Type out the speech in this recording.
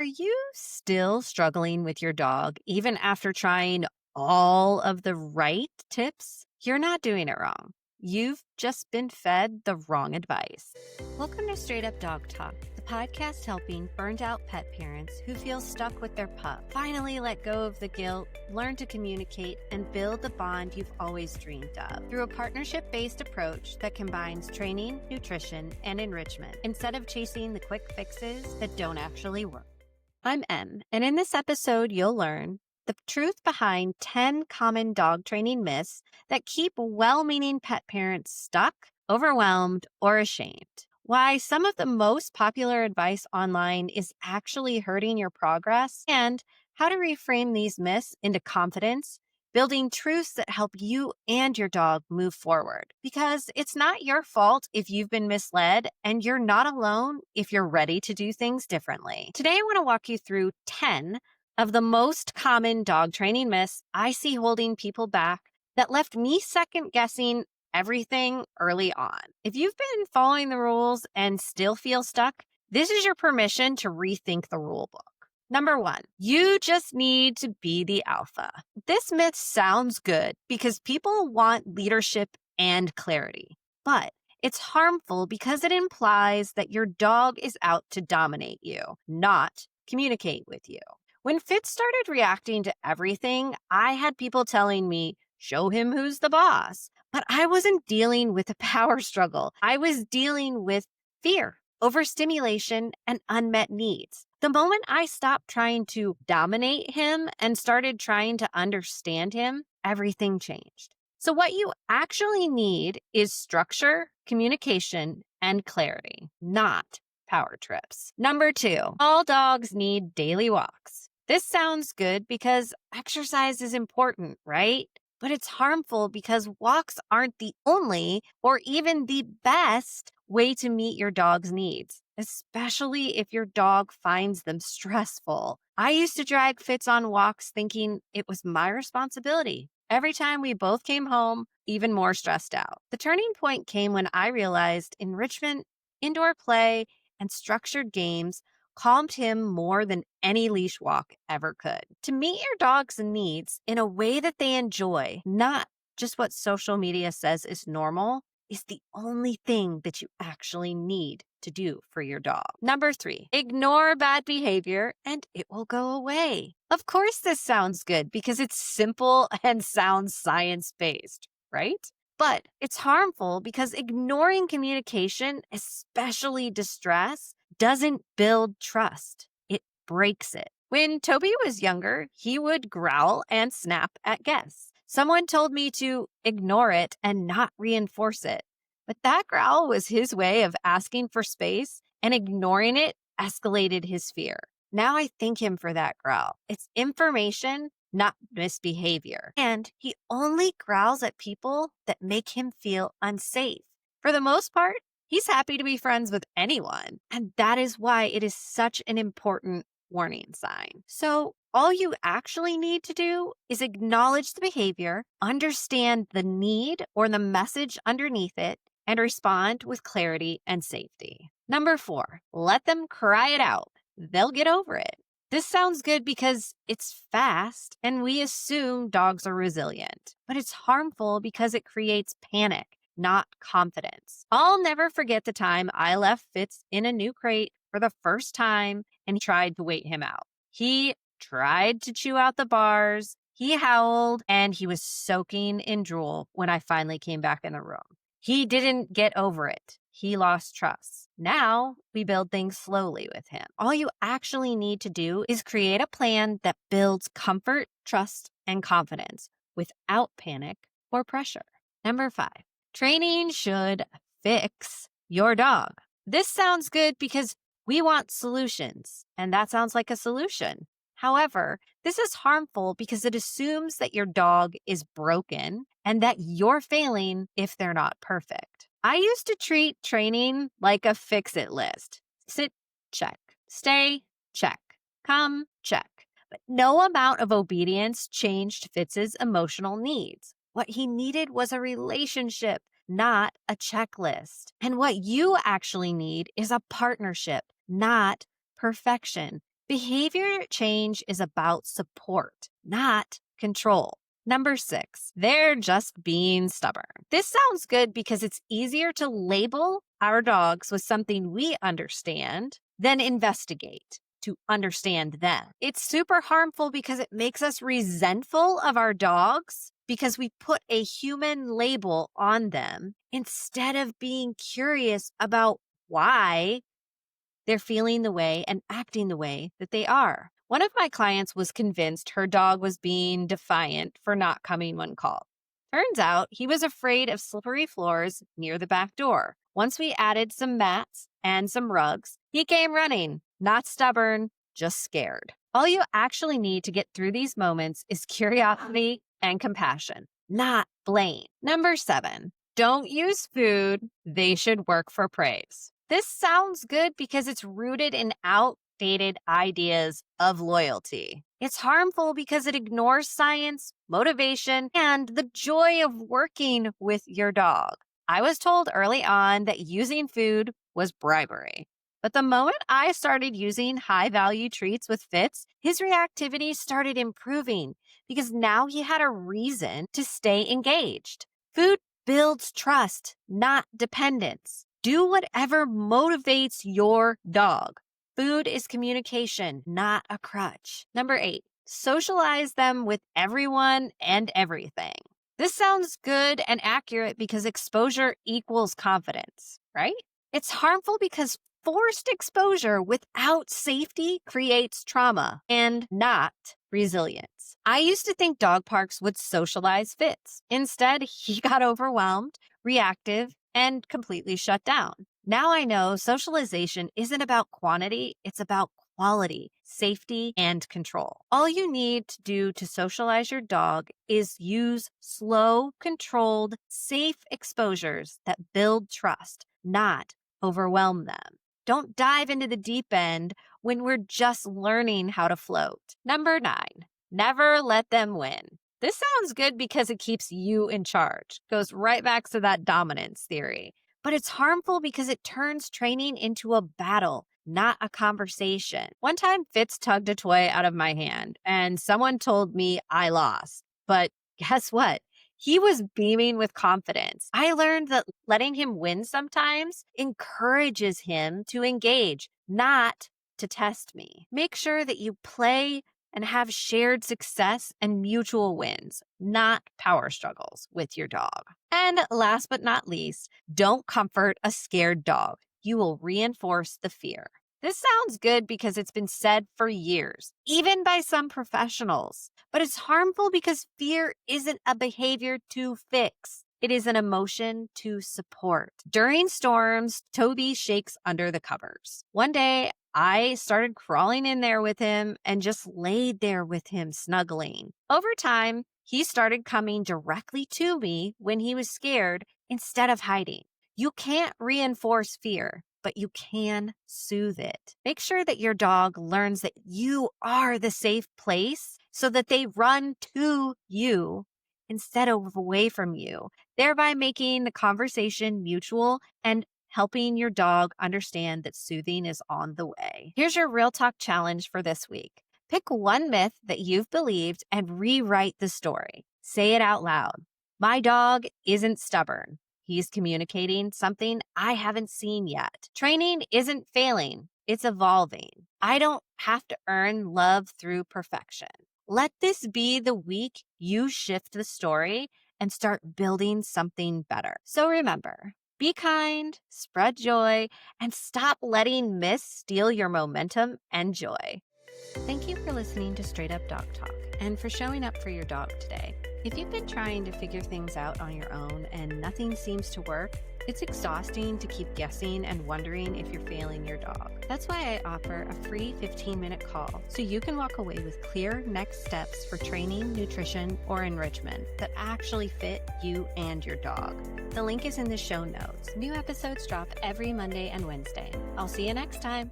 Are you still struggling with your dog even after trying all of the right tips? You're not doing it wrong. You've just been fed the wrong advice. Welcome to Straight Up Dog Talk, the podcast helping burned out pet parents who feel stuck with their pup finally let go of the guilt, learn to communicate, and build the bond you've always dreamed of through a partnership based approach that combines training, nutrition, and enrichment instead of chasing the quick fixes that don't actually work. I'm Em, and in this episode, you'll learn the truth behind 10 common dog training myths that keep well-meaning pet parents stuck, overwhelmed, or ashamed. Why some of the most popular advice online is actually hurting your progress, and how to reframe these myths into confidence, building truths that help you and your dog move forward. Because it's not your fault if you've been misled, and you're not alone if you're ready to do things differently. Today, I want to walk you through 10 of the most common dog training myths I see holding people back that left me second guessing everything early on. If you've been following the rules and still feel stuck, this is your permission to rethink the rule book. Number 1, you just need to be the alpha. This myth sounds good because people want leadership and clarity, but it's harmful because it implies that your dog is out to dominate you, not communicate with you. When Fitz started reacting to everything, I had people telling me, show him who's the boss. But I wasn't dealing with a power struggle. I was dealing with fear, overstimulation, and unmet needs. The moment I stopped trying to dominate him and started trying to understand him, everything changed. So what you actually need is structure, communication, and clarity, not power trips. Number 2, all dogs need daily walks. This sounds good because exercise is important, right? But it's harmful because walks aren't the only or even the best way to meet your dog's needs, especially if your dog finds them stressful. I used to drag Fitz on walks thinking it was my responsibility. Every time we both came home, even more stressed out. The turning point came when I realized enrichment, indoor play, and structured games calmed him more than any leash walk ever could. To meet your dog's needs in a way that they enjoy, not just what social media says is normal, is the only thing that you actually need to do for your dog. Number 3, ignore bad behavior and it will go away. Of course, this sounds good because it's simple and sounds science-based, right? But it's harmful because ignoring communication, especially distress, doesn't build trust. It breaks it. When Toby was younger, he would growl and snap at guests. Someone told me to ignore it and not reinforce it. But that growl was his way of asking for space, and ignoring it escalated his fear. Now I thank him for that growl. It's information, not misbehavior. And he only growls at people that make him feel unsafe. For the most part, he's happy to be friends with anyone. And that is why it is such an important warning sign. So all you actually need to do is acknowledge the behavior, understand the need or the message underneath it, and respond with clarity and safety. Number 4, let them cry it out. They'll get over it. This sounds good because it's fast and we assume dogs are resilient, but it's harmful because it creates panic, not confidence. I'll never forget the time I left Fitz in a new crate for the first time and tried to wait him out. He tried to chew out the bars, he howled, and he was soaking in drool when I finally came back in the room. He didn't get over it. He lost trust. Now we build things slowly with him. All you actually need to do is create a plan that builds comfort, trust, and confidence without panic or pressure. Number 5, training should fix your dog. This sounds good because we want solutions, and that sounds like a solution. However, this is harmful because it assumes that your dog is broken and that you're failing if they're not perfect. I used to treat training like a fix-it list. Sit, check. Stay, check. Come, check. But no amount of obedience changed Fitz's emotional needs. What he needed was a relationship, not a checklist. And what you actually need is a partnership, not perfection. Behavior change is about support, not control. Number 6, they're just being stubborn. This sounds good because it's easier to label our dogs with something we understand than investigate to understand them. It's super harmful because it makes us resentful of our dogs because we put a human label on them instead of being curious about why they're feeling the way and acting the way that they are. One of my clients was convinced her dog was being defiant for not coming when called. Turns out he was afraid of slippery floors near the back door. Once we added some mats and some rugs, he came running, not stubborn, just scared. All you actually need to get through these moments is curiosity and compassion, not blame. Number 7, don't use food they should work for praise. This sounds good because it's rooted in outdated ideas of loyalty. It's harmful because it ignores science, motivation, and the joy of working with your dog. I was told early on that using food was bribery. But the moment I started using high-value treats with Fitz, his reactivity started improving because now he had a reason to stay engaged. Food builds trust, not dependence. Do whatever motivates your dog. Food is communication, not a crutch. Number 8, socialize them with everyone and everything. This sounds good and accurate because exposure equals confidence, right? It's harmful because forced exposure without safety creates trauma and not resilience. I used to think dog parks would socialize Fitz. Instead, he got overwhelmed, reactive, and completely shut down. Now I know socialization isn't about quantity, it's about quality, safety, and control. All you need to do to socialize your dog is use slow, controlled, safe exposures that build trust, not overwhelm them. Don't dive into the deep end when we're just learning how to float. Number 9, never let them win. This sounds good because it keeps you in charge. Goes right back to that dominance theory. But it's harmful because it turns training into a battle, not a conversation. One time, Fitz tugged a toy out of my hand, and someone told me I lost. But guess what? He was beaming with confidence. I learned that letting him win sometimes encourages him to engage, not to test me. Make sure that you play and have shared success and mutual wins, not power struggles with your dog. And last but not least, don't comfort a scared dog. You will reinforce the fear. This sounds good because it's been said for years, even by some professionals. But it's harmful because fear isn't a behavior to fix. It is an emotion to support. During storms, Toby shakes under the covers. One day, I started crawling in there with him and just laid there with him snuggling. Over time, he started coming directly to me when he was scared instead of hiding. You can't reinforce fear, but you can soothe it. Make sure that your dog learns that you are the safe place so that they run to you instead of away from you, thereby making the conversation mutual and helping your dog understand that soothing is on the way. Here's your real talk challenge for this week. Pick one myth that you've believed and rewrite the story. Say it out loud. My dog isn't stubborn. He's communicating something I haven't seen yet. Training isn't failing. It's evolving. I don't have to earn love through perfection. Let this be the week you shift the story and start building something better. So remember, be kind, spread joy, and stop letting myths steal your momentum and joy. Thank you for listening to Straight Up Dog Talk and for showing up for your dog today. If you've been trying to figure things out on your own and nothing seems to work, it's exhausting to keep guessing and wondering if you're failing your dog. That's why I offer a free 15-minute call so you can walk away with clear next steps for training, nutrition, or enrichment that actually fit you and your dog. The link is in the show notes. New episodes drop every Monday and Wednesday. I'll see you next time.